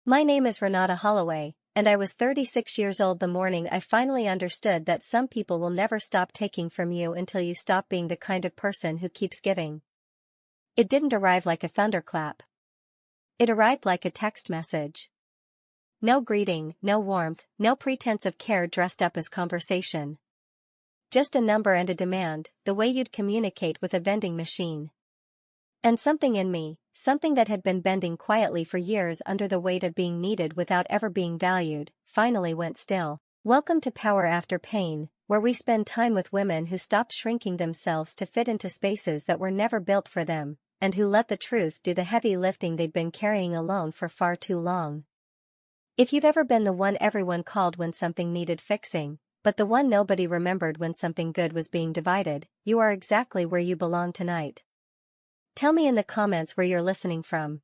My name is Renata Holloway, and I was 36 years old the morning I finally understood that some people will never stop taking from you until you stop being the kind of person who keeps giving. It didn't arrive like a thunderclap. It arrived like a text message. No greeting, no warmth, no pretense of care dressed up as conversation. Just a number and a demand, the way you'd communicate with a vending machine. And something in me, something that had been bending quietly for years under the weight of being needed without ever being valued, finally went still. Welcome to Power After Pain, where we spend time with women who stopped shrinking themselves to fit into spaces that were never built for them, and who let the truth do the heavy lifting they'd been carrying alone for far too long. If you've ever been the one everyone called when something needed fixing, but the one nobody remembered when something good was being divided, you are exactly where you belong tonight. Tell me in the comments where you're listening from.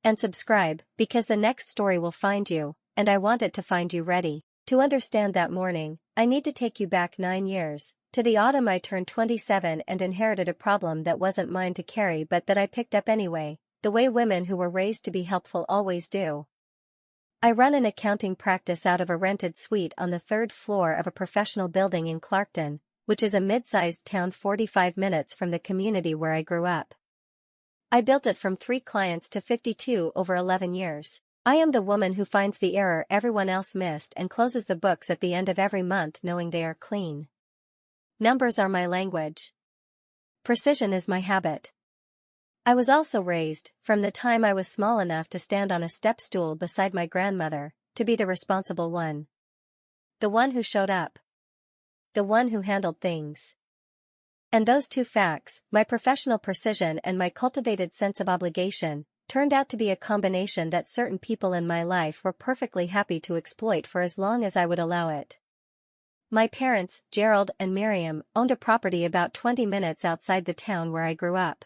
And subscribe, because the next story will find you, and I want it to find you ready. To understand that morning, I need to take you back 9 years, to the autumn I turned 27 and inherited a problem that wasn't mine to carry but that I picked up anyway, the way women who were raised to be helpful always do. I run an accounting practice out of a rented suite on the 3rd floor of a professional building in Clarkton, which is a mid-sized town 45 minutes from the community where I grew up. I built it from 3 clients to 52 over 11 years. I am the woman who finds the error everyone else missed and closes the books at the end of every month knowing they are clean. Numbers are my language. Precision is my habit. I was also raised, from the time I was small enough to stand on a step stool beside my grandmother, to be the responsible one. The one who showed up. The one who handled things. And those two facts, my professional precision and my cultivated sense of obligation, turned out to be a combination that certain people in my life were perfectly happy to exploit for as long as I would allow it. My parents, Gerald and Miriam, owned a property about 20 minutes outside the town where I grew up.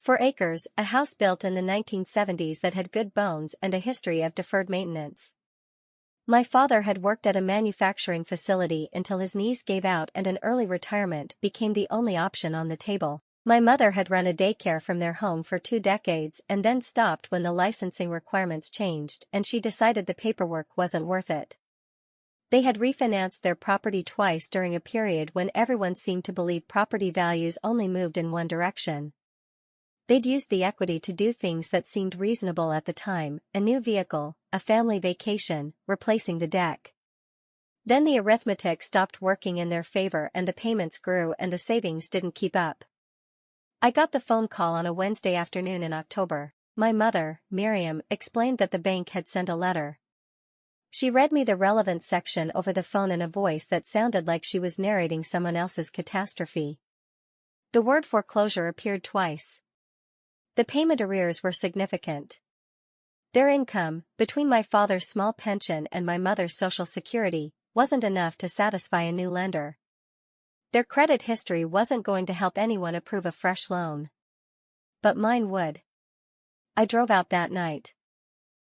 4 acres, a house built in the 1970s that had good bones and a history of deferred maintenance. My father had worked at a manufacturing facility until his knees gave out and an early retirement became the only option on the table. My mother had run a daycare from their home for 2 decades and then stopped when the licensing requirements changed and she decided the paperwork wasn't worth it. They had refinanced their property twice during a period when everyone seemed to believe property values only moved in one direction. They'd used the equity to do things that seemed reasonable at the time, a new vehicle, a family vacation, replacing the deck. Then the arithmetic stopped working in their favor and the payments grew and the savings didn't keep up. I got the phone call on a Wednesday afternoon in October. My mother, Miriam, explained that the bank had sent a letter. She read me the relevant section over the phone in a voice that sounded like she was narrating someone else's catastrophe. The word foreclosure appeared twice. The payment arrears were significant. Their income, between my father's small pension and my mother's social security, wasn't enough to satisfy a new lender. Their credit history wasn't going to help anyone approve a fresh loan. But mine would. I drove out that night.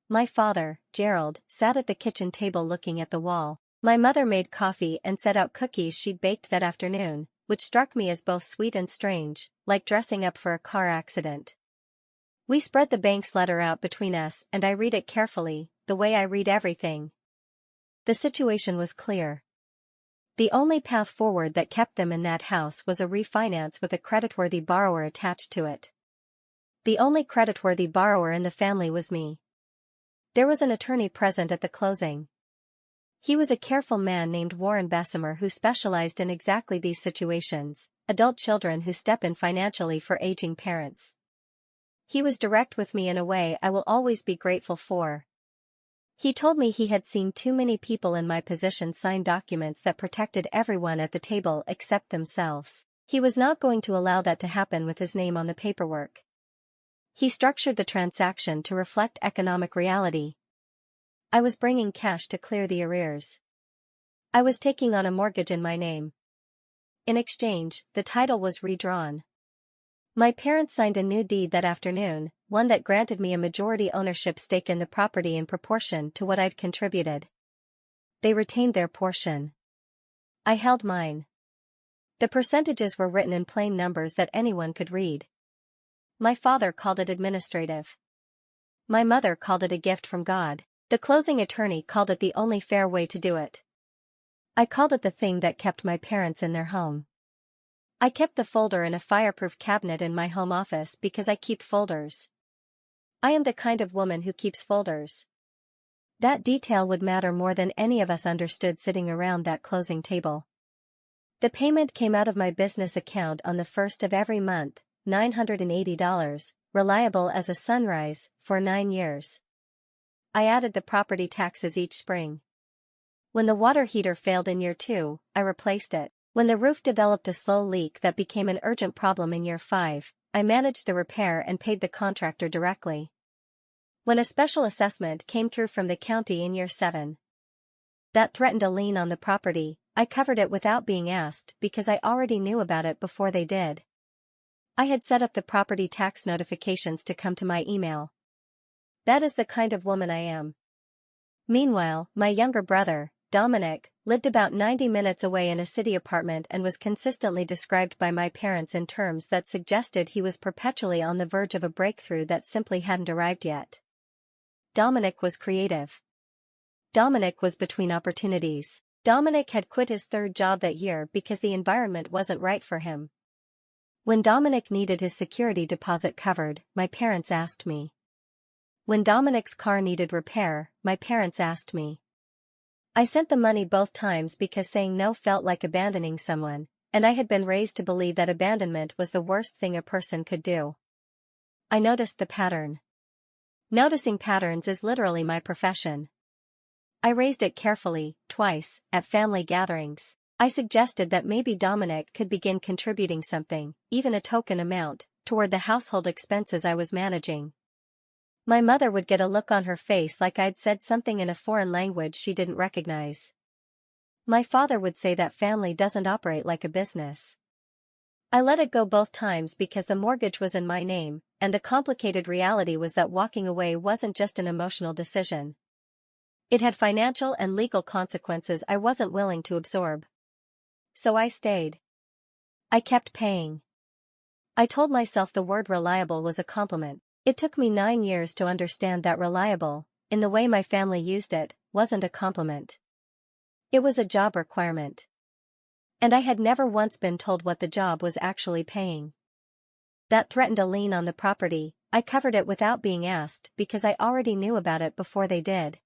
My father, Gerald, sat at the kitchen table looking at the wall. My mother made coffee and set out cookies she'd baked that afternoon, which struck me as both sweet and strange, like dressing up for a car accident. We spread the bank's letter out between us and I read it carefully, the way I read everything. The situation was clear. The only path forward that kept them in that house was a refinance with a creditworthy borrower attached to it. The only creditworthy borrower in the family was me. There was an attorney present at the closing. He was a careful man named Warren Bessemer who specialized in exactly these situations, adult children who step in financially for aging parents. He was direct with me in a way I will always be grateful for. He told me he had seen too many people in my position sign documents that protected everyone at the table except themselves. He was not going to allow that to happen with his name on the paperwork. He structured the transaction to reflect economic reality. I was bringing cash to clear the arrears. I was taking on a mortgage in my name. In exchange, the title was redrawn. My parents signed a new deed that afternoon, one that granted me a majority ownership stake in the property in proportion to what I'd contributed. They retained their portion. I held mine. The percentages were written in plain numbers that anyone could read. My father called it administrative. My mother called it a gift from God. The closing attorney called it the only fair way to do it. I called it the thing that kept my parents in their home. I kept the folder in a fireproof cabinet in my home office because I keep folders. I am the kind of woman who keeps folders. That detail would matter more than any of us understood sitting around that closing table. The payment came out of my business account on the first of every month, $980, reliable as a sunrise, for 9 years. I added the property taxes each spring. When the water heater failed in year 2, I replaced it. When the roof developed a slow leak that became an urgent problem in year 5, I managed the repair and paid the contractor directly. When a special assessment came through from the county in year 7 that threatened a lien on the property, I covered it without being asked because I already knew about it before they did. I had set up the property tax notifications to come to my email. That is the kind of woman I am. Meanwhile, my younger brother, Dominic, lived about 90 minutes away in a city apartment and was consistently described by my parents in terms that suggested he was perpetually on the verge of a breakthrough that simply hadn't arrived yet. Dominic was creative. Dominic was between opportunities. Dominic had quit his third job that year because the environment wasn't right for him. When Dominic needed his security deposit covered, my parents asked me. When Dominic's car needed repair, my parents asked me. I sent the money both times because saying no felt like abandoning someone, and I had been raised to believe that abandonment was the worst thing a person could do. I noticed the pattern. Noticing patterns is literally my profession. I raised it carefully, twice, at family gatherings. I suggested that maybe Dominic could begin contributing something, even a token amount, toward the household expenses I was managing. My mother would get a look on her face like I'd said something in a foreign language she didn't recognize. My father would say that family doesn't operate like a business. I let it go both times because the mortgage was in my name, and the complicated reality was that walking away wasn't just an emotional decision. It had financial and legal consequences I wasn't willing to absorb. So I stayed. I kept paying. I told myself the word reliable was a compliment. It took me 9 years to understand that reliable, in the way my family used it, wasn't a compliment. It was a job requirement. And I had never once been told what the job was actually paying. That threatened a lien on the property, I covered it without being asked because I already knew about it before they did.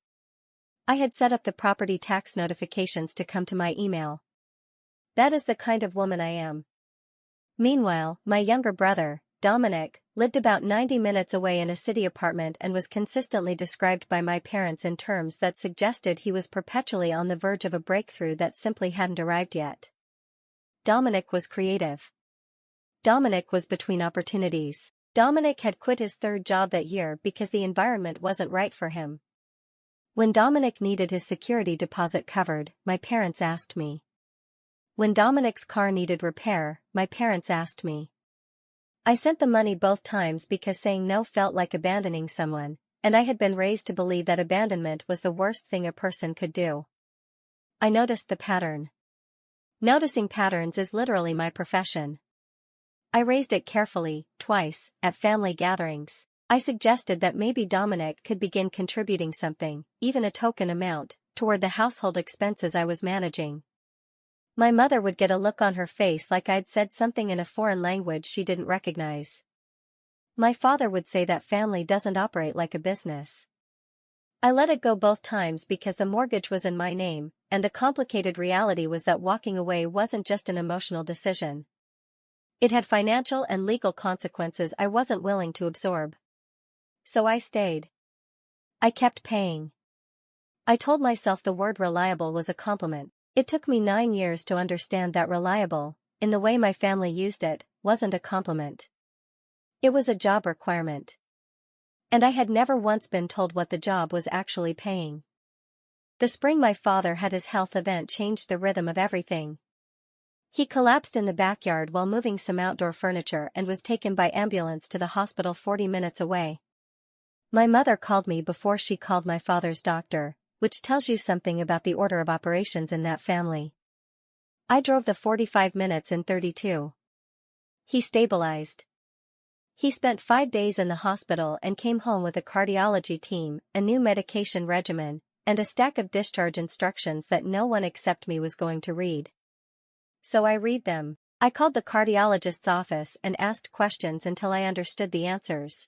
I had set up the property tax notifications to come to my email. That is the kind of woman I am. Meanwhile, my younger brother, Dominic, lived about 90 minutes away in a city apartment and was consistently described by my parents in terms that suggested he was perpetually on the verge of a breakthrough that simply hadn't arrived yet. Dominic was creative. Dominic was between opportunities. Dominic had quit his third job that year because the environment wasn't right for him. When Dominic needed his security deposit covered, my parents asked me. When Dominic's car needed repair, my parents asked me. I sent the money both times because saying no felt like abandoning someone, and I had been raised to believe that abandonment was the worst thing a person could do. I noticed the pattern. Noticing patterns is literally my profession. I raised it carefully, twice, at family gatherings. I suggested that maybe Dominic could begin contributing something, even a token amount, toward the household expenses I was managing. My mother would get a look on her face like I'd said something in a foreign language she didn't recognize. My father would say that family doesn't operate like a business. I let it go both times because the mortgage was in my name, and the complicated reality was that walking away wasn't just an emotional decision. It had financial and legal consequences I wasn't willing to absorb. So I stayed. I kept paying. I told myself the word reliable was a compliment. It took me 9 years to understand that reliable, in the way my family used it, wasn't a compliment. It was a job requirement. And I had never once been told what the job was actually paying. The spring my father had his health event changed the rhythm of everything. He collapsed in the backyard while moving some outdoor furniture and was taken by ambulance to the hospital 40 minutes away. My mother called me before she called my father's doctor, which tells you something about the order of operations in that family. I drove the 45 minutes in 32. He stabilized. He spent 5 days in the hospital and came home with a cardiology team, a new medication regimen, and a stack of discharge instructions that no one except me was going to read. So I read them. I called the cardiologist's office and asked questions until I understood the answers.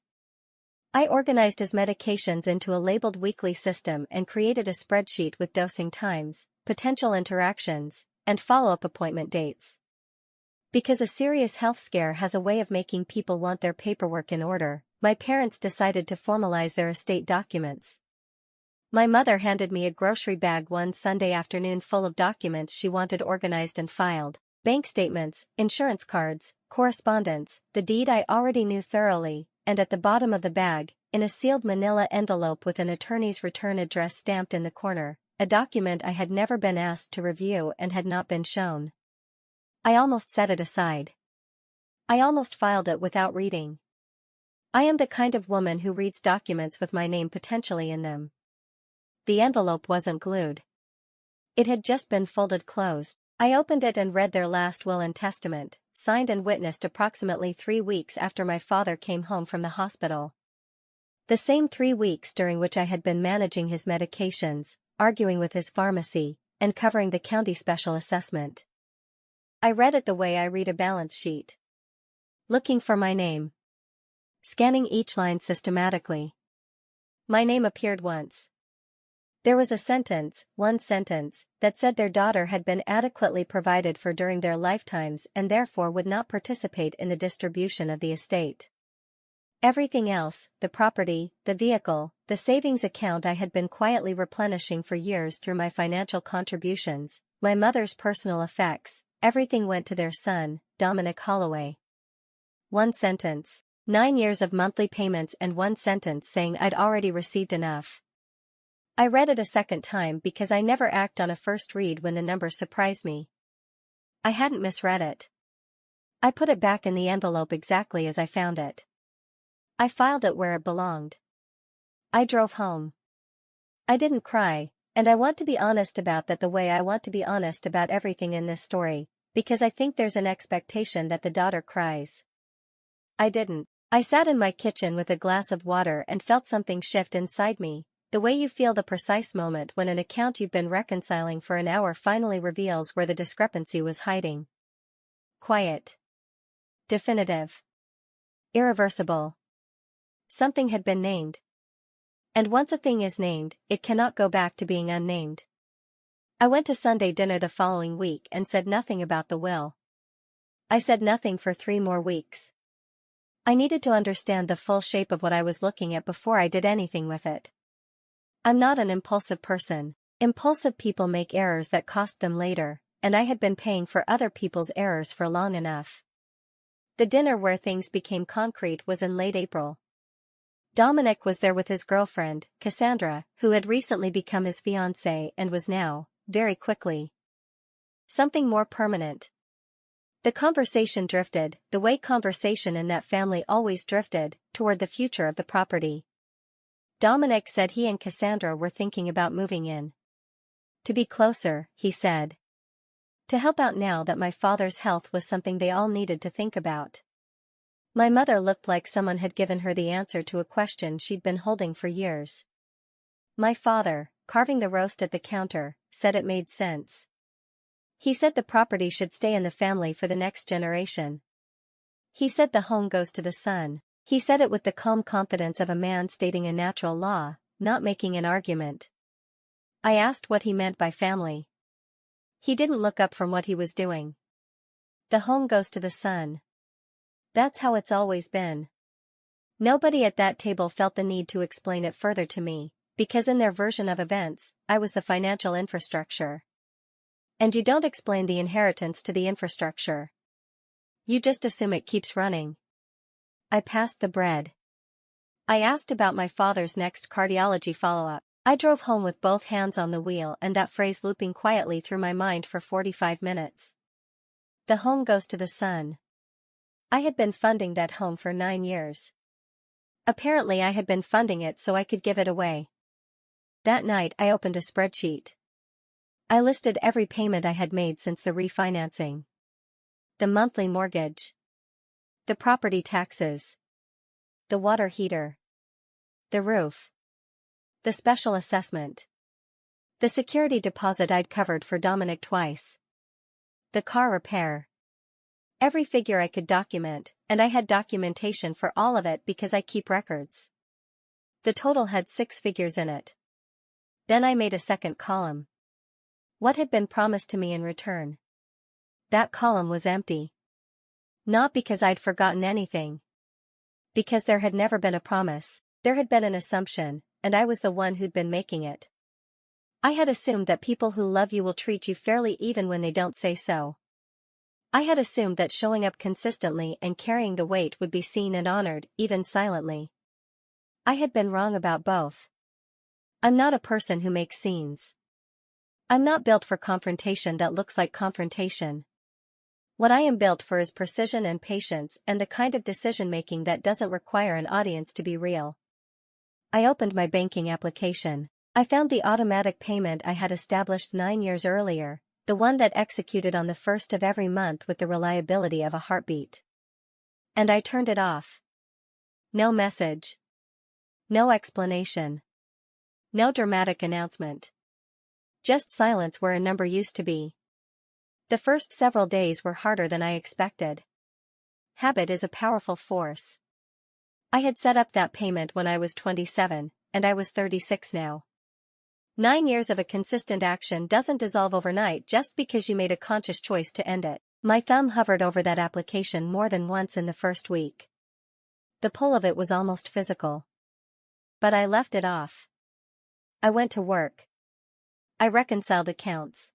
I organized his medications into a labeled weekly system and created a spreadsheet with dosing times, potential interactions, and follow-up appointment dates. Because a serious health scare has a way of making people want their paperwork in order, my parents decided to formalize their estate documents. My mother handed me a grocery bag one Sunday afternoon full of documents she wanted organized and filed: bank statements, insurance cards, correspondence, the deed I already knew thoroughly, and at the bottom of the bag, in a sealed manila envelope with an attorney's return address stamped in the corner, a document I had never been asked to review and had not been shown. I almost set it aside. I almost filed it without reading. I am the kind of woman who reads documents with my name potentially in them. The envelope wasn't glued. It had just been folded closed. I opened it and read their last will and testament, signed and witnessed approximately 3 weeks after my father came home from the hospital. The same 3 weeks during which I had been managing his medications, arguing with his pharmacy, and covering the county special assessment. I read it the way I read a balance sheet. Looking for my name. Scanning each line systematically. My name appeared once. There was one sentence, that said their daughter had been adequately provided for during their lifetimes and therefore would not participate in the distribution of the estate. Everything else, the property, the vehicle, the savings account I had been quietly replenishing for years through my financial contributions, my mother's personal effects, everything went to their son, Dominic Holloway. One sentence. 9 years of monthly payments and one sentence saying I'd already received enough. I read it a second time because I never act on a first read when the numbers surprise me. I hadn't misread it. I put it back in the envelope exactly as I found it. I filed it where it belonged. I drove home. I didn't cry, and I want to be honest about that the way I want to be honest about everything in this story, because I think there's an expectation that the daughter cries. I didn't. I sat in my kitchen with a glass of water and felt something shift inside me. The way you feel the precise moment when an account you've been reconciling for an hour finally reveals where the discrepancy was hiding. Quiet. Definitive. Irreversible. Something had been named. And once a thing is named, it cannot go back to being unnamed. I went to Sunday dinner the following week and said nothing about the will. I said nothing for 3 more weeks. I needed to understand the full shape of what I was looking at before I did anything with it. I'm not an impulsive person. Impulsive people make errors that cost them later, and I had been paying for other people's errors for long enough. The dinner where things became concrete was in late April. Dominic was there with his girlfriend, Cassandra, who had recently become his fiancée and was now, very quickly, something more permanent. The conversation drifted, the way conversation in that family always drifted, toward the future of the property. Dominic said he and Cassandra were thinking about moving in. To be closer, he said. To help out now that my father's health was something they all needed to think about. My mother looked like someone had given her the answer to a question she'd been holding for years. My father, carving the roast at the counter, said it made sense. He said the property should stay in the family for the next generation. He said the home goes to the son. He said it with the calm confidence of a man stating a natural law, not making an argument. I asked what he meant by family. He didn't look up from what he was doing. The home goes to the son. That's how it's always been. Nobody at that table felt the need to explain it further to me, because in their version of events, I was the financial infrastructure. And you don't explain the inheritance to the infrastructure. You just assume it keeps running. I passed the bread. I asked about my father's next cardiology follow-up. I drove home with both hands on the wheel and that phrase looping quietly through my mind for 45 minutes. The home goes to the son. I had been funding that home for 9 years. Apparently I had been funding it so I could give it away. That night I opened a spreadsheet. I listed every payment I had made since the refinancing. The monthly mortgage. The property taxes. the water heater, the roof, the special assessment, the security deposit I'd covered for Dominic twice, the car repair. Every figure I could document, and I had documentation for all of it because I keep records. The total had 6 figures in it. Then I made a second column. What had been promised to me in return? That column was empty. Not because I'd forgotten anything. Because there had never been a promise, there had been an assumption, and I was the one who'd been making it. I had assumed that people who love you will treat you fairly even when they don't say so. I had assumed that showing up consistently and carrying the weight would be seen and honored, even silently. I had been wrong about both. I'm not a person who makes scenes. I'm not built for confrontation that looks like confrontation. What I am built for is precision and patience and the kind of decision-making that doesn't require an audience to be real. I opened my banking application. I found the automatic payment I had established 9 years earlier, the one that executed on the first of every month with the reliability of a heartbeat. And I turned it off. No message. No explanation. No dramatic announcement. Just silence where a number used to be. The first several days were harder than I expected. Habit is a powerful force. I had set up that payment when I was 27, and I was 36 now. 9 years of a consistent action doesn't dissolve overnight just because you made a conscious choice to end it. My thumb hovered over that application more than once in the first week. The pull of it was almost physical. But I left it off. I went to work. I reconciled accounts.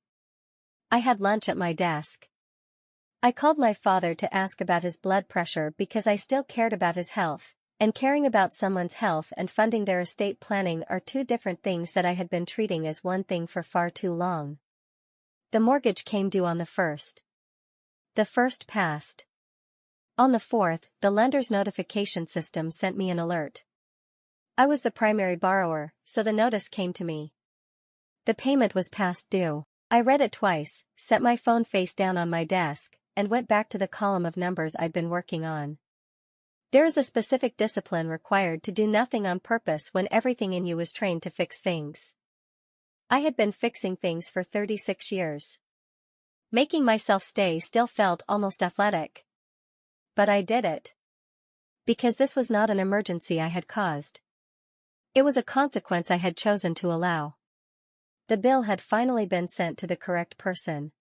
I had lunch at my desk. I called my father to ask about his blood pressure because I still cared about his health. And caring about someone's health and funding their estate planning are 2 different things that I had been treating as one thing for far too long. The mortgage came due on the 1st. The 1st passed. On the 4th, the lender's notification system sent me an alert. I was the primary borrower, so the notice came to me. The payment was past due. I read it twice, set my phone face down on my desk, and went back to the column of numbers I'd been working on. There is a specific discipline required to do nothing on purpose when everything in you is trained to fix things. I had been fixing things for 36 years. Making myself stay still felt almost athletic. But I did it. Because this was not an emergency I had caused. It was a consequence I had chosen to allow. The bill had finally been sent to the correct person.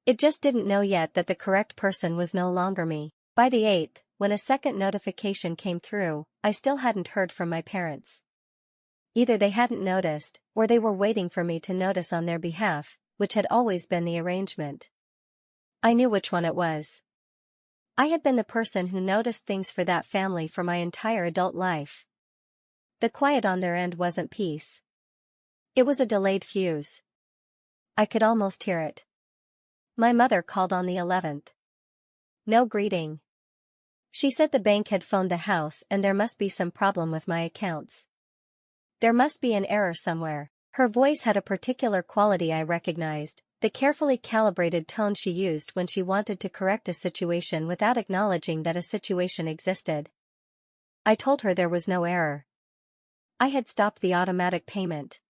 It just didn't know yet that the correct person was no longer me. By the 8th, when a second notification came through, I still hadn't heard from my parents. Either they hadn't noticed, or they were waiting for me to notice on their behalf, which had always been the arrangement. I knew which one it was. I had been the person who noticed things for that family for my entire adult life. The quiet on their end wasn't peace. It was a delayed fuse. I could almost hear it. My mother called on the 11th. No greeting. She said the bank had phoned the house and there must be some problem with my accounts. There must be an error somewhere. Her voice had a particular quality I recognized, the carefully calibrated tone she used when she wanted to correct a situation without acknowledging that a situation existed. I told her there was no error. I had stopped the automatic payment.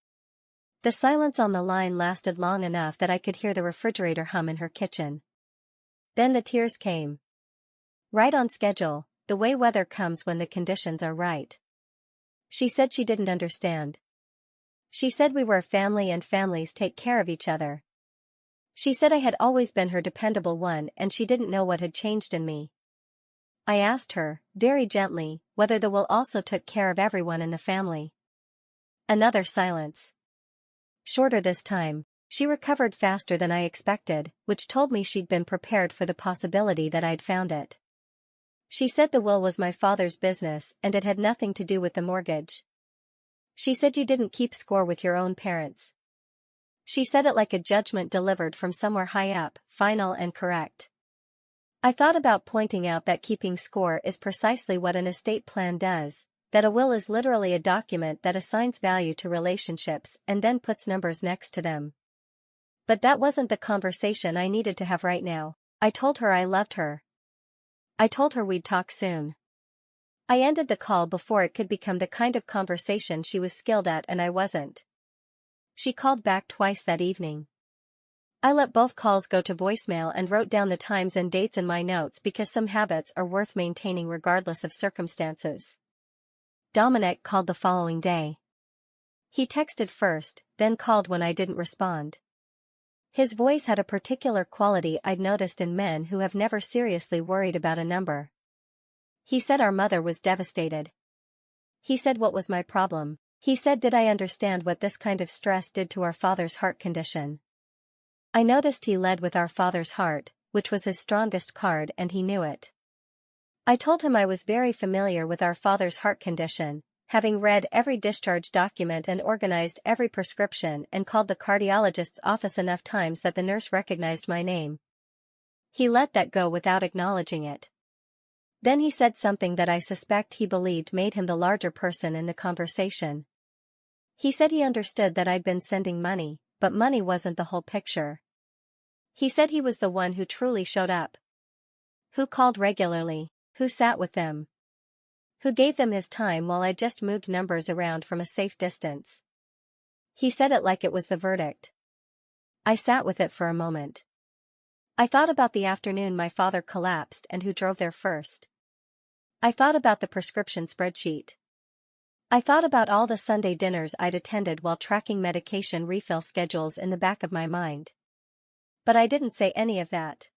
The silence on the line lasted long enough that I could hear the refrigerator hum in her kitchen. Then the tears came. Right on schedule, the way weather comes when the conditions are right. She said she didn't understand. She said we were a family and families take care of each other. She said I had always been her dependable one and she didn't know what had changed in me. I asked her, very gently, whether the will also took care of everyone in the family. Another silence. Shorter this time. She recovered faster than I expected, which told me she'd been prepared for the possibility that I'd found it. She said the will was my father's business and it had nothing to do with the mortgage. She said you didn't keep score with your own parents. She said it like a judgment delivered from somewhere high up, final and correct. I thought about pointing out that keeping score is precisely what an estate plan does, that a will is literally a document that assigns value to relationships and then puts numbers next to them. But that wasn't the conversation I needed to have right now. I told her I loved her. I told her we'd talk soon. I ended the call before it could become the kind of conversation she was skilled at and I wasn't. She called back twice that evening. I let both calls go to voicemail and wrote down the times and dates in my notes because some habits are worth maintaining regardless of circumstances. Dominic called the following day. He texted first, then called when I didn't respond. His voice had a particular quality I'd noticed in men who have never seriously worried about a number. He said our mother was devastated. He said what was my problem. He said did I understand what this kind of stress did to our father's heart condition. I noticed he led with our father's heart, which was his strongest card and he knew it. I told him I was very familiar with our father's heart condition, having read every discharge document and organized every prescription and called the cardiologist's office enough times that the nurse recognized my name. He let that go without acknowledging it. Then he said something that I suspect he believed made him the larger person in the conversation. He said he understood that I'd been sending money, but money wasn't the whole picture. He said he was the one who truly showed up. Who called regularly, who sat with them. Who gave them his time while I just moved numbers around from a safe distance. He said it like it was the verdict. I sat with it for a moment. I thought about the afternoon my father collapsed and who drove there first. I thought about the prescription spreadsheet. I thought about all the Sunday dinners I'd attended while tracking medication refill schedules in the back of my mind. But I didn't say any of that.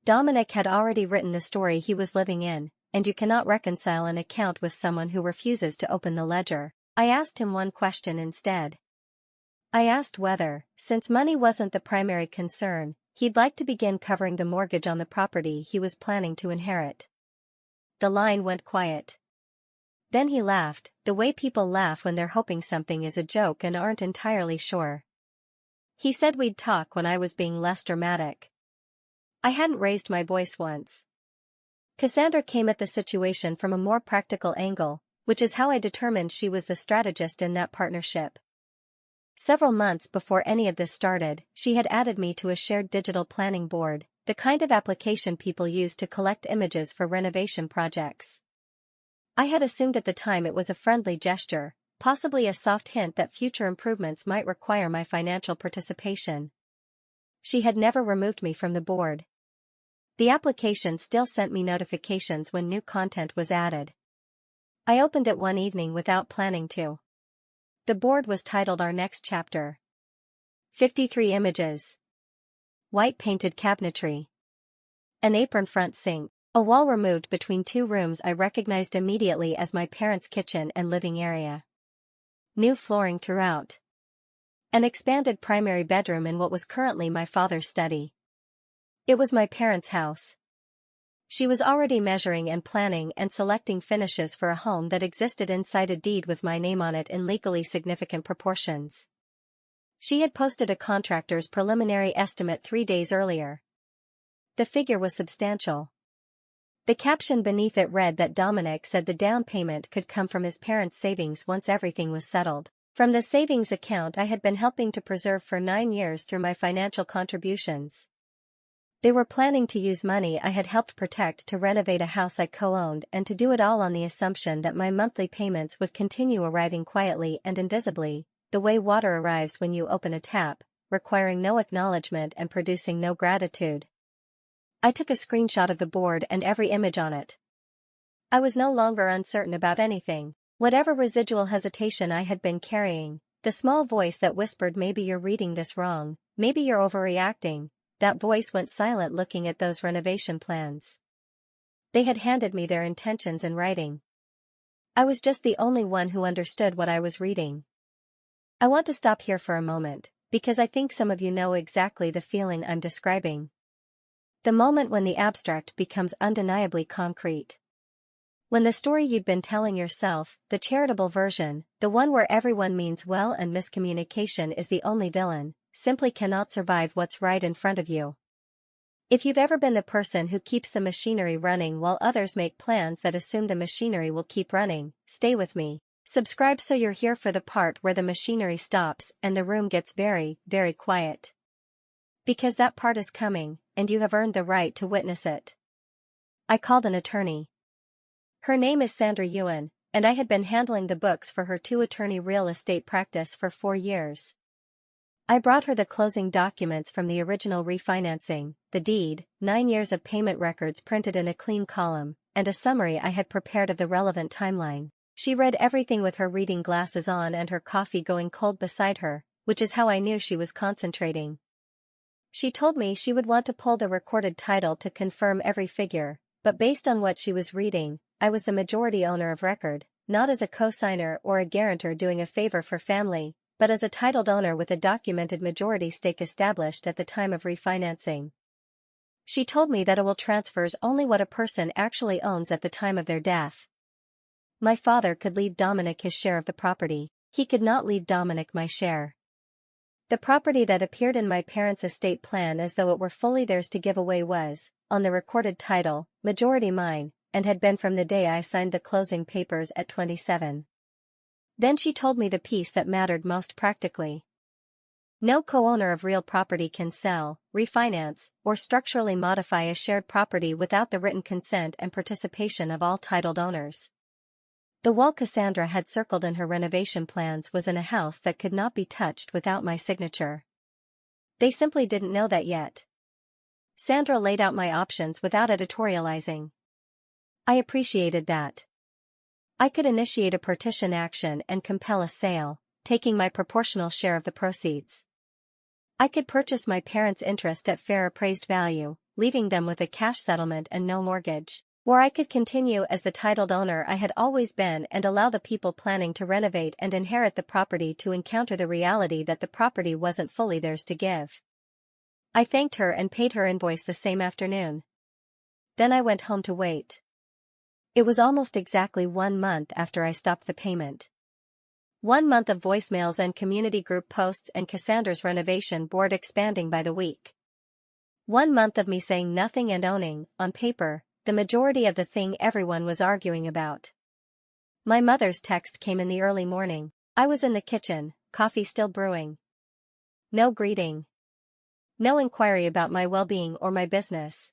Dominic had already written the story he was living in, and you cannot reconcile an account with someone who refuses to open the ledger. I asked him one question instead. I asked whether, since money wasn't the primary concern, he'd like to begin covering the mortgage on the property he was planning to inherit. The line went quiet. Then he laughed, the way people laugh when they're hoping something is a joke and aren't entirely sure. He said we'd talk when I was being less dramatic. I hadn't raised my voice once. Cassandra came at the situation from a more practical angle, which is how I determined she was the strategist in that partnership. Several months before any of this started, she had added me to a shared digital planning board, the kind of application people use to collect images for renovation projects. I had assumed at the time it was a friendly gesture, possibly a soft hint that future improvements might require my financial participation. She had never removed me from the board. The application still sent me notifications when new content was added. I opened it one evening without planning to. The board was titled Our Next Chapter. 53 images. White painted cabinetry. An apron front sink. A wall removed between two rooms I recognized immediately as my parents' kitchen and living area. New flooring throughout. An expanded primary bedroom in what was currently my father's study. It was my parents' house. She was already measuring and planning and selecting finishes for a home that existed inside a deed with my name on it in legally significant proportions. She had posted a contractor's preliminary estimate 3 days earlier. The figure was substantial. The caption beneath it read that Dominic said the down payment could come from his parents' savings once everything was settled. From the savings account I had been helping to preserve for 9 years through my financial contributions. They were planning to use money I had helped protect to renovate a house I co-owned and to do it all on the assumption that my monthly payments would continue arriving quietly and invisibly, the way water arrives when you open a tap, requiring no acknowledgement and producing no gratitude. I took a screenshot of the board and every image on it. I was no longer uncertain about anything. Whatever residual hesitation I had been carrying, the small voice that whispered maybe you're reading this wrong, maybe you're overreacting, that voice went silent looking at those renovation plans. They had handed me their intentions in writing. I was just the only one who understood what I was reading. I want to stop here for a moment, because I think some of you know exactly the feeling I'm describing. The moment when the abstract becomes undeniably concrete. When the story you'd been telling yourself, the charitable version, the one where everyone means well and miscommunication is the only villain, simply cannot survive what's right in front of you. If you've ever been the person who keeps the machinery running while others make plans that assume the machinery will keep running, stay with me. Subscribe so you're here for the part where the machinery stops and the room gets very, very quiet. Because that part is coming, and you have earned the right to witness it. I called an attorney. Her name is Sandra Ewan, and I had been handling the books for her two-attorney real estate practice for 4 years. I brought her the closing documents from the original refinancing, the deed, 9 years of payment records printed in a clean column, and a summary I had prepared of the relevant timeline. She read everything with her reading glasses on and her coffee going cold beside her, which is how I knew she was concentrating. She told me she would want to pull the recorded title to confirm every figure, but based on what she was reading, I was the majority owner of record, not as a co-signer or a guarantor doing a favor for family, but as a titled owner with a documented majority stake established at the time of refinancing. She told me that a will transfers only what a person actually owns at the time of their death. My father could leave Dominic his share of the property, he could not leave Dominic my share. The property that appeared in my parents' estate plan as though it were fully theirs to give away was, on the recorded title, majority mine, and had been from the day I signed the closing papers at 27. Then she told me the piece that mattered most practically. No co-owner of real property can sell, refinance, or structurally modify a shared property without the written consent and participation of all titled owners. The wall Cassandra had circled in her renovation plans was in a house that could not be touched without my signature. They simply didn't know that yet. Sandra laid out my options without editorializing. I appreciated that. I could initiate a partition action and compel a sale, taking my proportional share of the proceeds. I could purchase my parents' interest at fair appraised value, leaving them with a cash settlement and no mortgage. Or I could continue as the titled owner I had always been and allow the people planning to renovate and inherit the property to encounter the reality that the property wasn't fully theirs to give. I thanked her and paid her invoice the same afternoon. Then I went home to wait. It was almost exactly 1 month after I stopped the payment. 1 month of voicemails and community group posts and Cassandra's renovation board expanding by the week. 1 month of me saying nothing and owning, on paper, the majority of the thing everyone was arguing about. My mother's text came in the early morning. I was in the kitchen, coffee still brewing. No greeting. No inquiry about my well-being or my business.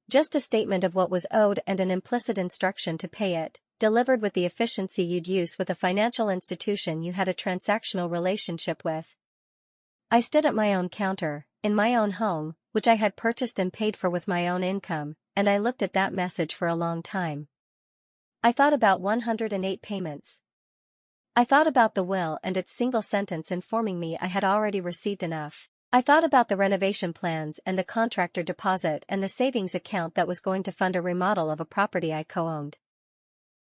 Just a statement of what was owed and an implicit instruction to pay it, delivered with the efficiency you'd use with a financial institution you had a transactional relationship with. I stood at my own counter, in my own home, which I had purchased and paid for with my own income, and I looked at that message for a long time. I thought about 108 payments. I thought about the will and its single sentence informing me I had already received enough. I thought about the renovation plans and the contractor deposit and the savings account that was going to fund a remodel of a property I co-owned.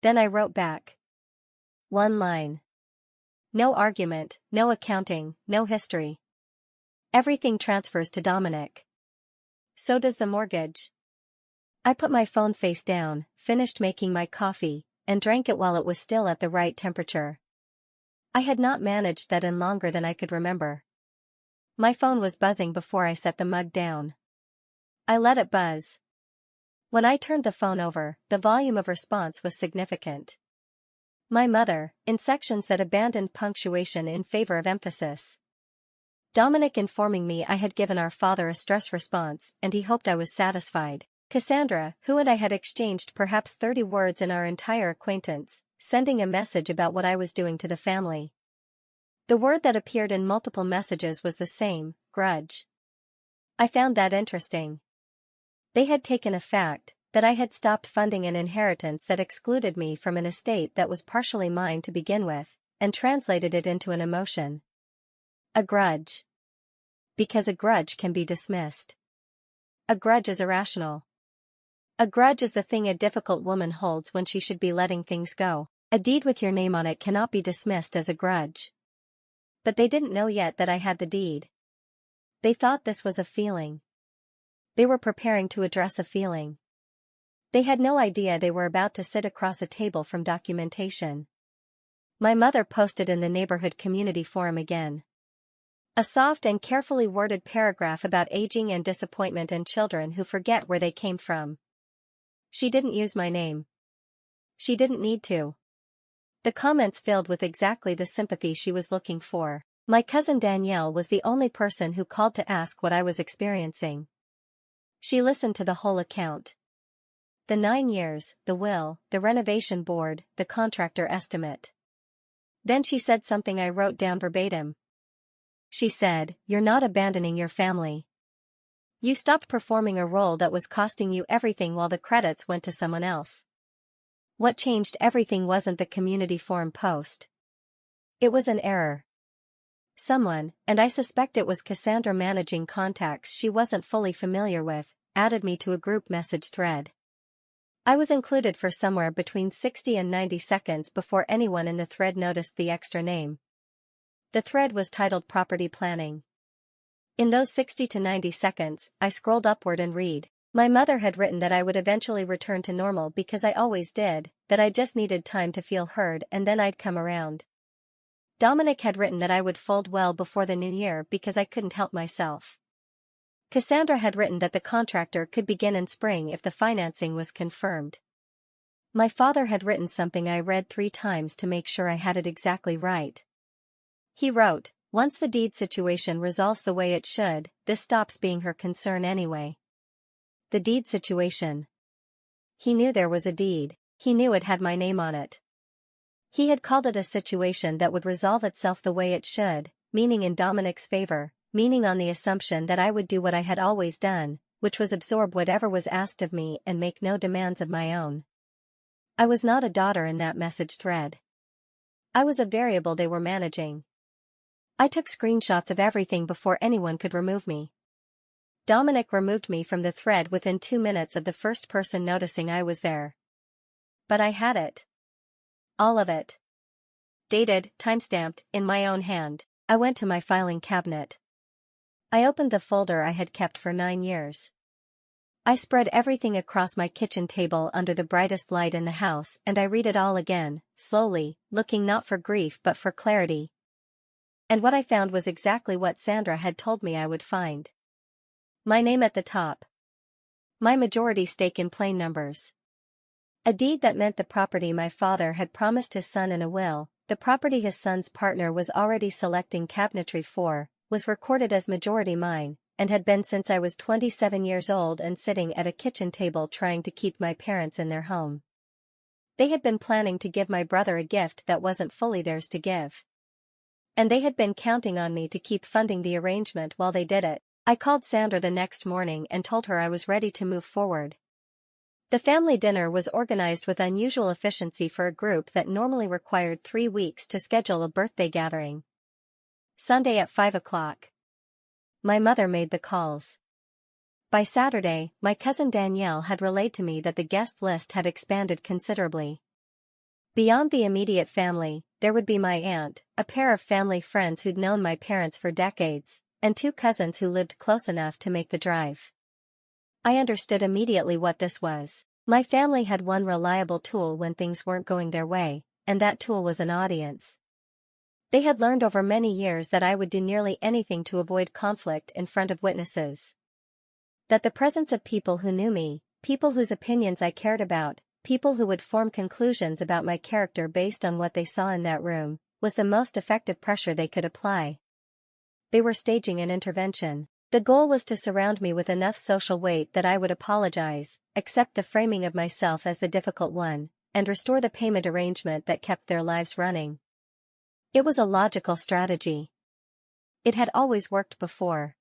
Then I wrote back. 1 line. No argument, no accounting, no history. Everything transfers to Dominic. So does the mortgage. I put my phone face down, finished making my coffee, and drank it while it was still at the right temperature. I had not managed that in longer than I could remember. My phone was buzzing before I set the mug down. I let it buzz. When I turned the phone over, the volume of response was significant. My mother, in sections that abandoned punctuation in favor of emphasis. Dominic informing me I had given our father a stress response and he hoped I was satisfied. Cassandra, who and I had exchanged perhaps 30 words in our entire acquaintance, sending a message about what I was doing to the family. The word that appeared in multiple messages was the same, grudge. I found that interesting. They had taken a fact, that I had stopped funding an inheritance that excluded me from an estate that was partially mine to begin with, and translated it into an emotion. A grudge. Because a grudge can be dismissed. A grudge is irrational. A grudge is the thing a difficult woman holds when she should be letting things go. A deed with your name on it cannot be dismissed as a grudge. But they didn't know yet that I had the deed. They thought this was a feeling. They were preparing to address a feeling. They had no idea they were about to sit across a table from documentation. My mother posted in the neighborhood community forum again. A soft and carefully worded paragraph about aging and disappointment and children who forget where they came from. She didn't use my name. She didn't need to. The comments filled with exactly the sympathy she was looking for. My cousin Danielle was the only person who called to ask what I was experiencing. She listened to the whole account. The 9 years, the will, the renovation board, the contractor estimate. Then she said something I wrote down verbatim. She said, "You're not abandoning your family. You stopped performing a role that was costing you everything while the credits went to someone else." What changed everything wasn't the community forum post. It was an error. Someone, and I suspect it was Cassandra managing contacts she wasn't fully familiar with, added me to a group message thread. I was included for somewhere between 60 and 90 seconds before anyone in the thread noticed the extra name. The thread was titled Property Planning. In those 60 to 90 seconds, I scrolled upward and read. My mother had written that I would eventually return to normal because I always did, that I just needed time to feel heard and then I'd come around. Dominic had written that I would fold well before the new year because I couldn't help myself. Cassandra had written that the contractor could begin in spring if the financing was confirmed. My father had written something I read 3 times to make sure I had it exactly right. He wrote, "Once the deed situation resolves the way it should, this stops being her concern anyway." The deed situation. He knew there was a deed. He knew it had my name on it. He had called it a situation that would resolve itself the way it should, meaning in Dominic's favor, meaning on the assumption that I would do what I had always done, which was absorb whatever was asked of me and make no demands of my own. I was not a daughter in that message thread. I was a variable they were managing. I took screenshots of everything before anyone could remove me. Dominic removed me from the thread within 2 minutes of the first person noticing I was there. But I had it. All of it. Dated, timestamped, in my own hand. I went to my filing cabinet. I opened the folder I had kept for 9 years. I spread everything across my kitchen table under the brightest light in the house and I read it all again, slowly, looking not for grief but for clarity. And what I found was exactly what Sandra had told me I would find. My name at the top. My majority stake in plain numbers. A deed that meant the property my father had promised his son in a will, the property his son's partner was already selecting cabinetry for, was recorded as majority mine, and had been since I was 27 years old and sitting at a kitchen table trying to keep my parents in their home. They had been planning to give my brother a gift that wasn't fully theirs to give. And they had been counting on me to keep funding the arrangement while they did it. I called Sandra the next morning and told her I was ready to move forward. The family dinner was organized with unusual efficiency for a group that normally required 3 weeks to schedule a birthday gathering. Sunday at 5 o'clock. My mother made the calls. By Saturday, my cousin Danielle had relayed to me that the guest list had expanded considerably. Beyond the immediate family, there would be my aunt, a pair of family friends who'd known my parents for decades, and 2 cousins who lived close enough to make the drive. I understood immediately what this was. My family had one reliable tool when things weren't going their way, and that tool was an audience. They had learned over many years that I would do nearly anything to avoid conflict in front of witnesses. That the presence of people who knew me, people whose opinions I cared about, people who would form conclusions about my character based on what they saw in that room, was the most effective pressure they could apply. They were staging an intervention. The goal was to surround me with enough social weight that I would apologize, accept the framing of myself as the difficult one, and restore the payment arrangement that kept their lives running. It was a logical strategy. It had always worked before.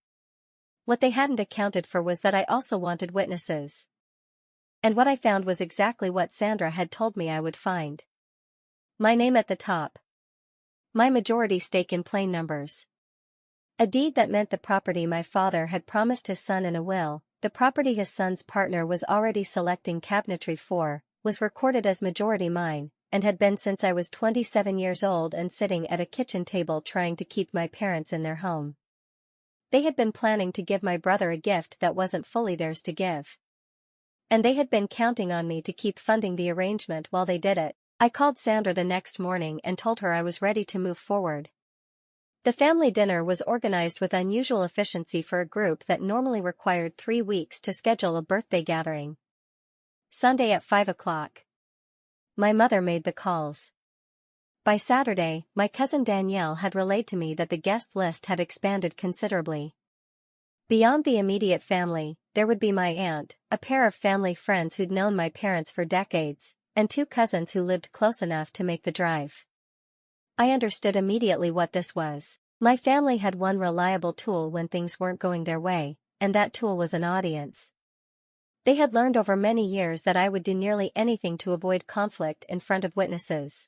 What they hadn't accounted for was that I also wanted witnesses. And what I found was exactly what Sandra had told me I would find. My name at the top. My majority stake in plain numbers. A deed that meant the property my father had promised his son in a will, the property his son's partner was already selecting cabinetry for, was recorded as majority mine, and had been since I was 27 years old and sitting at a kitchen table trying to keep my parents in their home. They had been planning to give my brother a gift that wasn't fully theirs to give. And they had been counting on me to keep funding the arrangement while they did it. I called Sandra the next morning and told her I was ready to move forward. The family dinner was organized with unusual efficiency for a group that normally required 3 weeks to schedule a birthday gathering. Sunday at 5 o'clock. My mother made the calls. By Saturday, my cousin Danielle had relayed to me that the guest list had expanded considerably. Beyond the immediate family, there would be my aunt, a pair of family friends who'd known my parents for decades, and two cousins who lived close enough to make the drive. I understood immediately what this was. My family had one reliable tool when things weren't going their way, and that tool was an audience. They had learned over many years that I would do nearly anything to avoid conflict in front of witnesses.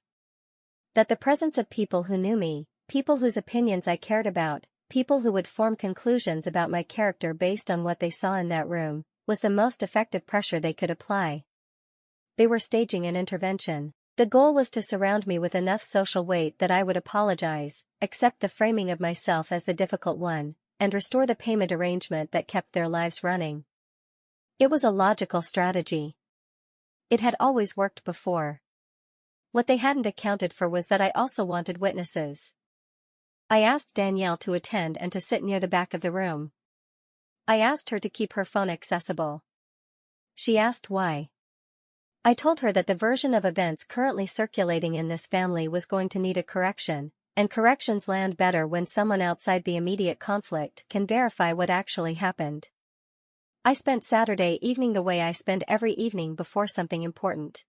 That the presence of people who knew me, people whose opinions I cared about, people who would form conclusions about my character based on what they saw in that room, was the most effective pressure they could apply. They were staging an intervention. The goal was to surround me with enough social weight that I would apologize, accept the framing of myself as the difficult one, and restore the payment arrangement that kept their lives running. It was a logical strategy. It had always worked before. What they hadn't accounted for was that I also wanted witnesses. I asked Danielle to attend and to sit near the back of the room. I asked her to keep her phone accessible. She asked why. I told her that the version of events currently circulating in this family was going to need a correction, and corrections land better when someone outside the immediate conflict can verify what actually happened. I spent Saturday evening the way I spend every evening before something important.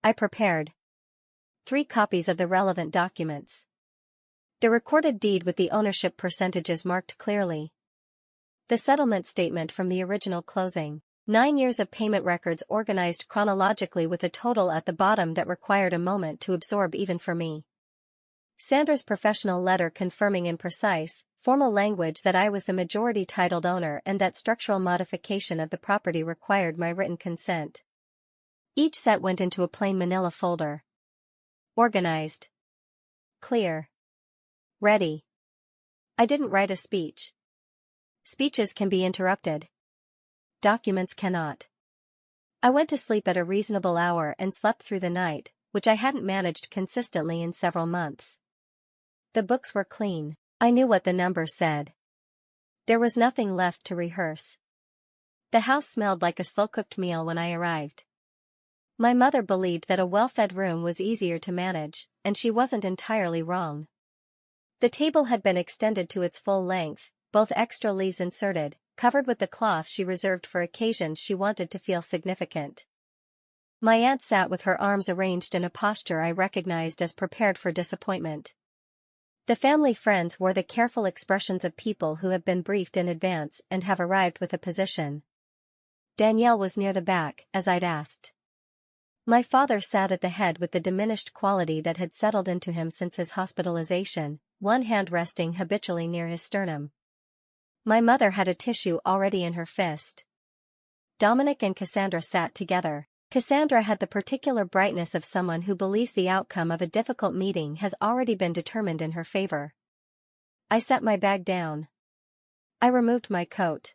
I prepared 3 copies of the relevant documents. The recorded deed with the ownership percentages marked clearly. The settlement statement from the original closing. 9 years of payment records organized chronologically with a total at the bottom that required a moment to absorb even for me. Sandra's professional letter confirming in precise, formal language that I was the majority titled owner and that structural modification of the property required my written consent. Each set went into a plain manila folder. Organized. Clear. Ready. I didn't write a speech. Speeches can be interrupted. Documents cannot. I went to sleep at a reasonable hour and slept through the night, which I hadn't managed consistently in several months. The books were clean. I knew what the numbers said. There was nothing left to rehearse. The house smelled like a slow-cooked meal when I arrived. My mother believed that a well-fed room was easier to manage, and she wasn't entirely wrong. The table had been extended to its full length, both extra leaves inserted, covered with the cloth she reserved for occasions she wanted to feel significant. My aunt sat with her arms arranged in a posture I recognized as prepared for disappointment. The family friends wore the careful expressions of people who have been briefed in advance and have arrived with a position. Danielle was near the back, as I'd asked. My father sat at the head with the diminished quality that had settled into him since his hospitalization, one hand resting habitually near his sternum. My mother had a tissue already in her fist. Dominic and Cassandra sat together. Cassandra had the particular brightness of someone who believes the outcome of a difficult meeting has already been determined in her favor. I set my bag down. I removed my coat.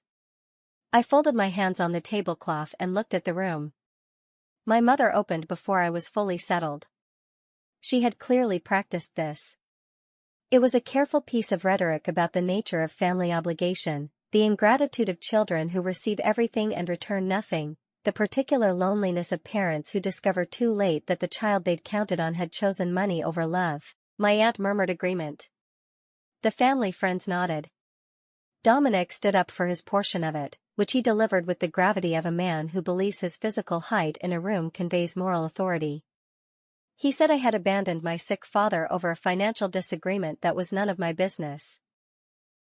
I folded my hands on the tablecloth and looked at the room. My mother opened before I was fully settled. She had clearly practiced this. It was a careful piece of rhetoric about the nature of family obligation, the ingratitude of children who receive everything and return nothing, the particular loneliness of parents who discover too late that the child they'd counted on had chosen money over love. My aunt murmured agreement. The family friends nodded. Dominic stood up for his portion of it, which he delivered with the gravity of a man who believes his physical height in a room conveys moral authority. He said I had abandoned my sick father over a financial disagreement that was none of my business.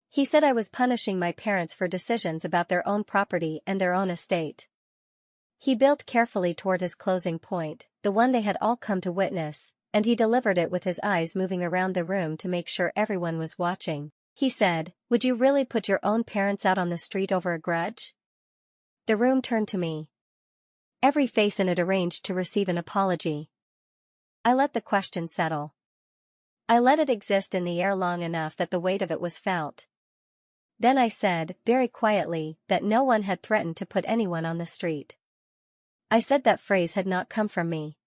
He said I was punishing my parents for decisions about their own property and their own estate. He built carefully toward his closing point, the one they had all come to witness, and he delivered it with his eyes moving around the room to make sure everyone was watching. He said, "Would you really put your own parents out on the street over a grudge?" The room turned to me. Every face in it arranged to receive an apology. I let the question settle. I let it exist in the air long enough that the weight of it was felt. Then I said, very quietly, that no one had threatened to put anyone on the street. I said that phrase had not come from me.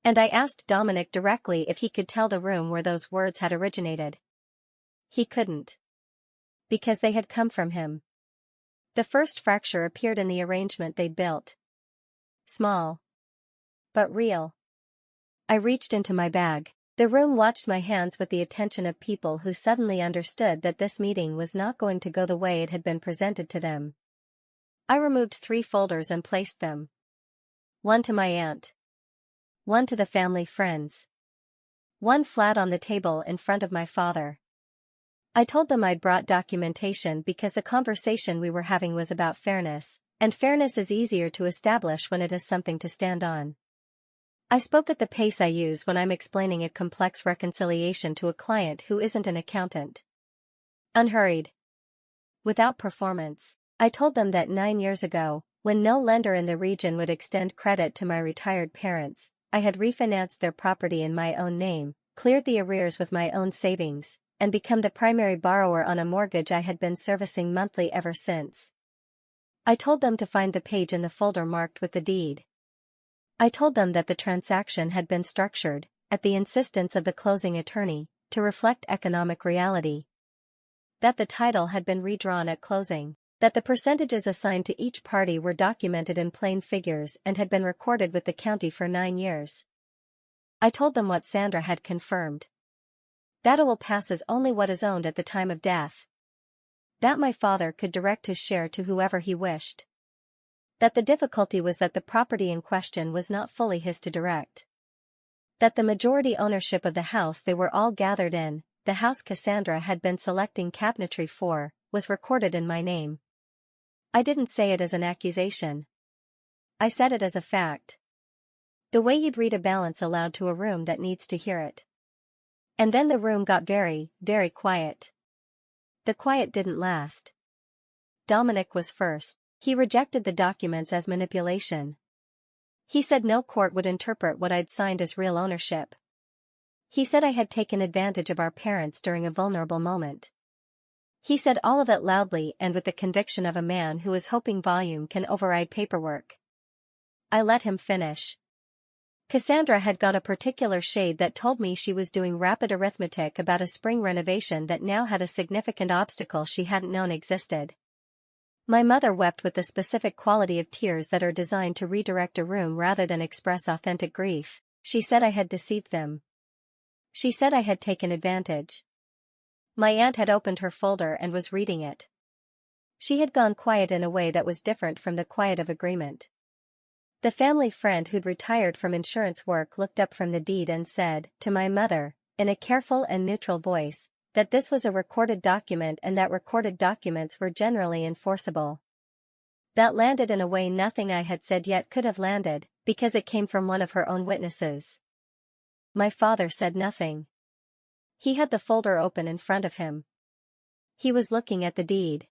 And I asked Dominic directly if he could tell the room where those words had originated. He couldn't. Because they had come from him. The first fracture appeared in the arrangement they'd built. Small. But real. I reached into my bag. The room watched my hands with the attention of people who suddenly understood that this meeting was not going to go the way it had been presented to them. I removed 3 folders and placed them. One to my aunt. One to the family friends. One flat on the table in front of my father. I told them I'd brought documentation because the conversation we were having was about fairness, and fairness is easier to establish when it is something to stand on. I spoke at the pace I use when I'm explaining a complex reconciliation to a client who isn't an accountant. Unhurried. Without performance. I told them that 9 years ago, when no lender in the region would extend credit to my retired parents, I had refinanced their property in my own name, cleared the arrears with my own savings, and become the primary borrower on a mortgage I had been servicing monthly ever since. I told them to find the page in the folder marked with the deed. I told them that the transaction had been structured, at the insistence of the closing attorney, to reflect economic reality. That the title had been redrawn at closing. That the percentages assigned to each party were documented in plain figures and had been recorded with the county for 9 years. I told them what Sandra had confirmed. That a will passes only what is owned at the time of death. That my father could direct his share to whoever he wished. That the difficulty was that the property in question was not fully his to direct. That the majority ownership of the house they were all gathered in, the house Cassandra had been selecting cabinetry for, was recorded in my name. I didn't say it as an accusation. I said it as a fact. The way you'd read a balance aloud to a room that needs to hear it. And then the room got very, very quiet. The quiet didn't last. Dominic was first. He rejected the documents as manipulation. He said no court would interpret what I'd signed as real ownership. He said I had taken advantage of our parents during a vulnerable moment. He said all of it loudly and with the conviction of a man who is hoping volume can override paperwork. I let him finish. Cassandra had got a particular shade that told me she was doing rapid arithmetic about a spring renovation that now had a significant obstacle she hadn't known existed. My mother wept with the specific quality of tears that are designed to redirect a room rather than express authentic grief. She said I had deceived them. She said I had taken advantage. My aunt had opened her folder and was reading it. She had gone quiet in a way that was different from the quiet of agreement. The family friend who'd retired from insurance work looked up from the deed and said, to my mother, in a careful and neutral voice, that this was a recorded document and that recorded documents were generally enforceable. That landed in a way nothing I had said yet could have landed, because it came from one of her own witnesses. My father said nothing. He had the folder open in front of him. He was looking at the deed.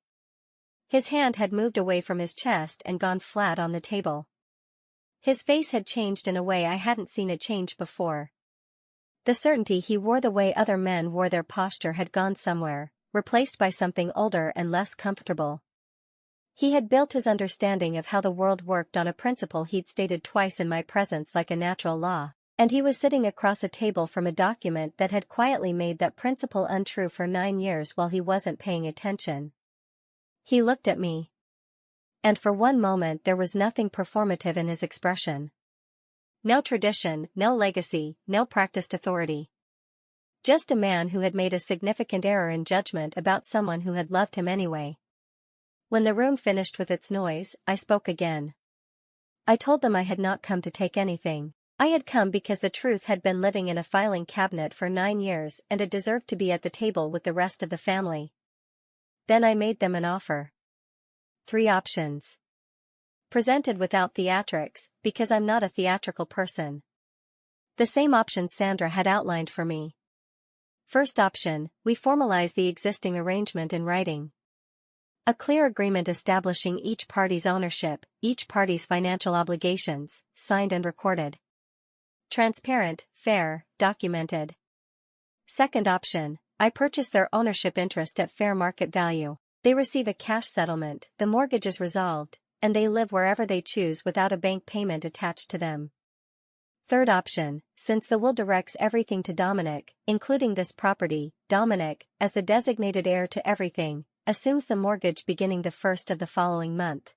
His hand had moved away from his chest and gone flat on the table. His face had changed in a way I hadn't seen it change before. The certainty he wore the way other men wore their posture had gone somewhere, replaced by something older and less comfortable. He had built his understanding of how the world worked on a principle he'd stated twice in my presence like a natural law. And he was sitting across a table from a document that had quietly made that principle untrue for 9 years while he wasn't paying attention. He looked at me. And for one moment there was nothing performative in his expression. No tradition, no legacy, no practiced authority. Just a man who had made a significant error in judgment about someone who had loved him anyway. When the room finished with its noise, I spoke again. I told them I had not come to take anything. I had come because the truth had been living in a filing cabinet for 9 years and it deserved to be at the table with the rest of the family. Then I made them an offer. 3 options. Presented without theatrics, because I'm not a theatrical person. The same options Sandra had outlined for me. First option, we formalize the existing arrangement in writing. A clear agreement establishing each party's ownership, each party's financial obligations, signed and recorded. Transparent, fair, documented. Second option, I purchase their ownership interest at fair market value. They receive a cash settlement, the mortgage is resolved, and they live wherever they choose without a bank payment attached to them. Third option, since the will directs everything to Dominic, including this property, Dominic, as the designated heir to everything, assumes the mortgage beginning the first of the following month.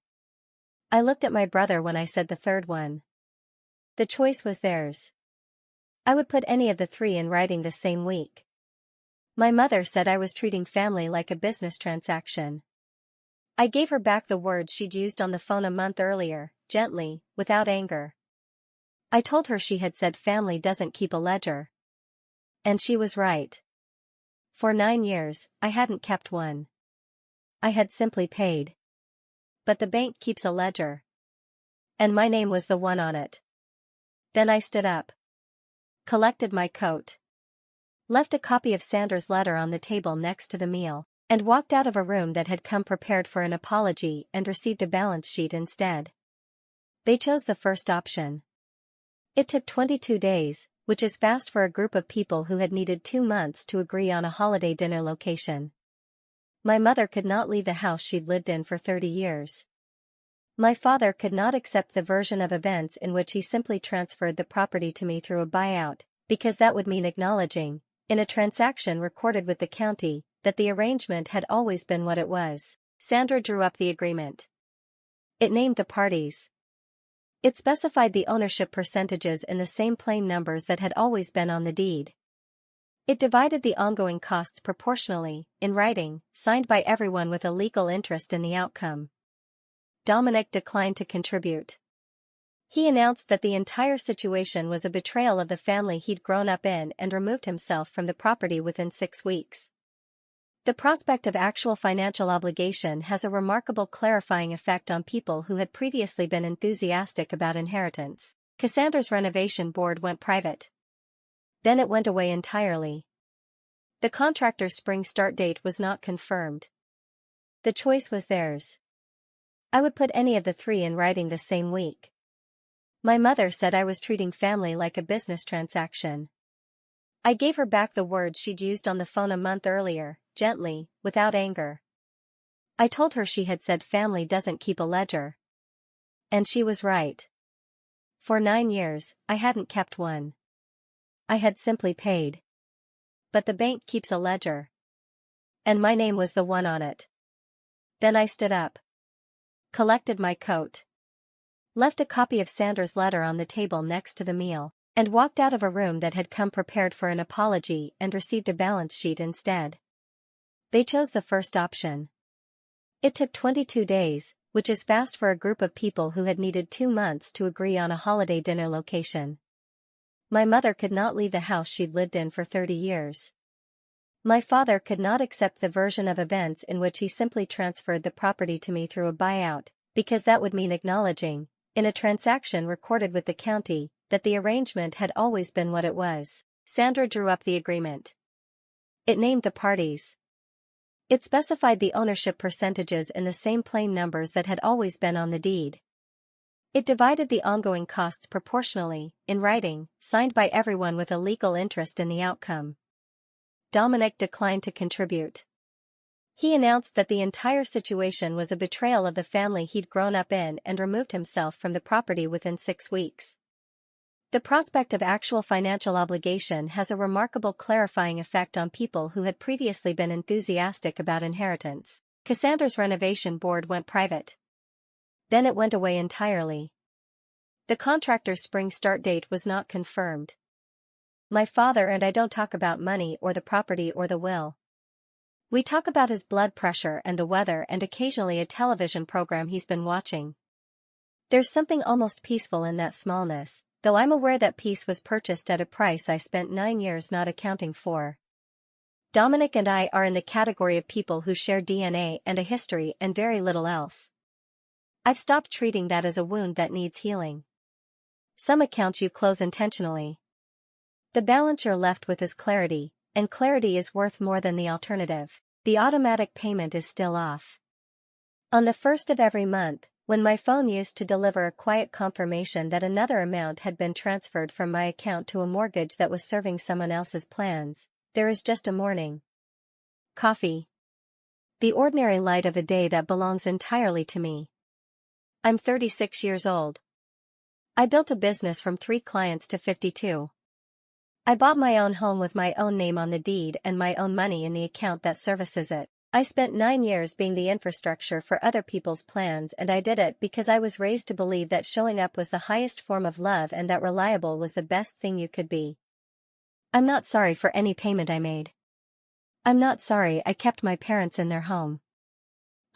I looked at my brother when I said the third one. The choice was theirs. I would put any of the 3 in writing the same week. My mother said I was treating family like a business transaction. I gave her back the words she'd used on the phone a month earlier, gently, without anger. I told her she had said family doesn't keep a ledger. And she was right. For 9 years, I hadn't kept one. I had simply paid. But the bank keeps a ledger. And my name was the one on it. Then I stood up. Collected my coat. Left a copy of Sandra's letter on the table next to the meal, and walked out of a room that had come prepared for an apology and received a balance sheet instead. They chose the first option. It took 22 days, which is fast for a group of people who had needed 2 months to agree on a holiday dinner location. My mother could not leave the house she'd lived in for 30 years. My father could not accept the version of events in which he simply transferred the property to me through a buyout, because that would mean acknowledging, in a transaction recorded with the county, that the arrangement had always been what it was. Sandra drew up the agreement. It named the parties. It specified the ownership percentages in the same plain numbers that had always been on the deed. It divided the ongoing costs proportionally, in writing, signed by everyone with a legal interest in the outcome. Dominic declined to contribute. He announced that the entire situation was a betrayal of the family he'd grown up in and removed himself from the property within 6 weeks. The prospect of actual financial obligation has a remarkable clarifying effect on people who had previously been enthusiastic about inheritance. Cassandra's renovation board went private. Then it went away entirely. The contractor's spring start date was not confirmed. The choice was theirs. I would put any of the 3 in writing the same week. My mother said I was treating family like a business transaction. I gave her back the words she'd used on the phone a month earlier, gently, without anger. I told her she had said family doesn't keep a ledger. And she was right. For 9 years, I hadn't kept one. I had simply paid. But the bank keeps a ledger. And my name was the one on it. Then I stood up. Collected my coat. Left a copy of Sandra's letter on the table next to the meal, and walked out of a room that had come prepared for an apology and received a balance sheet instead. They chose the first option. It took 22 days, which is fast for a group of people who had needed 2 months to agree on a holiday dinner location. My mother could not leave the house she'd lived in for 30 years. My father could not accept the version of events in which he simply transferred the property to me through a buyout, because that would mean acknowledging, in a transaction recorded with the county, that the arrangement had always been what it was. Sandra drew up the agreement. It named the parties. It specified the ownership percentages in the same plain numbers that had always been on the deed. It divided the ongoing costs proportionally, in writing, signed by everyone with a legal interest in the outcome. Dominic declined to contribute. He announced that the entire situation was a betrayal of the family he'd grown up in and removed himself from the property within 6 weeks. The prospect of actual financial obligation has a remarkable clarifying effect on people who had previously been enthusiastic about inheritance. Cassandra's renovation board went private. Then it went away entirely. The contractor's spring start date was not confirmed. My father and I don't talk about money or the property or the will. We talk about his blood pressure and the weather and occasionally a television program he's been watching. There's something almost peaceful in that smallness, though I'm aware that peace was purchased at a price I spent 9 years not accounting for. Dominic and I are in the category of people who share DNA and a history and very little else. I've stopped treating that as a wound that needs healing. Some accounts you close intentionally. The balance you're left with is clarity, and clarity is worth more than the alternative. The automatic payment is still off. On the 1st of every month, when my phone used to deliver a quiet confirmation that another amount had been transferred from my account to a mortgage that was serving someone else's plans, there is just a morning coffee. The ordinary light of a day that belongs entirely to me. I'm 36 years old. I built a business from 3 clients to 52. I bought my own home with my own name on the deed and my own money in the account that services it. I spent 9 years being the infrastructure for other people's plans, and I did it because I was raised to believe that showing up was the highest form of love and that reliable was the best thing you could be. I'm not sorry for any payment I made. I'm not sorry I kept my parents in their home.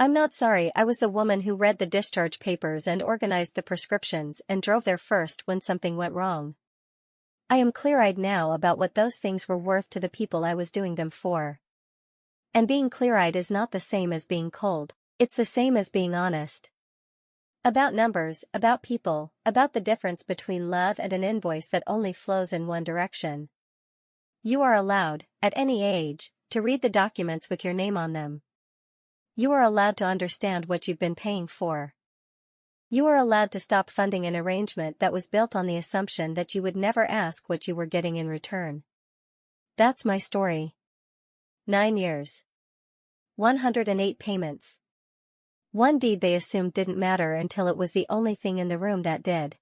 I'm not sorry I was the woman who read the discharge papers and organized the prescriptions and drove there first when something went wrong. I am clear-eyed now about what those things were worth to the people I was doing them for. And being clear-eyed is not the same as being cold, it's the same as being honest. About numbers, about people, about the difference between love and an invoice that only flows in one direction. You are allowed, at any age, to read the documents with your name on them. You are allowed to understand what you've been paying for. You are allowed to stop funding an arrangement that was built on the assumption that you would never ask what you were getting in return. That's my story. 9 years. 108 payments. One deed they assumed didn't matter until it was the only thing in the room that did.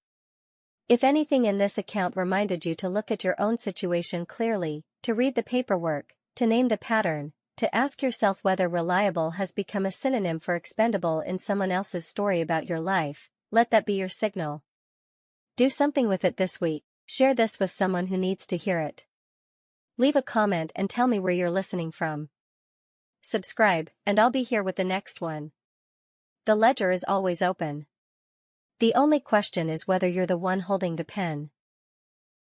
If anything in this account reminded you to look at your own situation clearly, to read the paperwork, to name the pattern, to ask yourself whether reliable has become a synonym for expendable in someone else's story about your life, let that be your signal. Do something with it this week. Share this with someone who needs to hear it. Leave a comment and tell me where you're listening from. Subscribe, and I'll be here with the next one. The ledger is always open. The only question is whether you're the one holding the pen.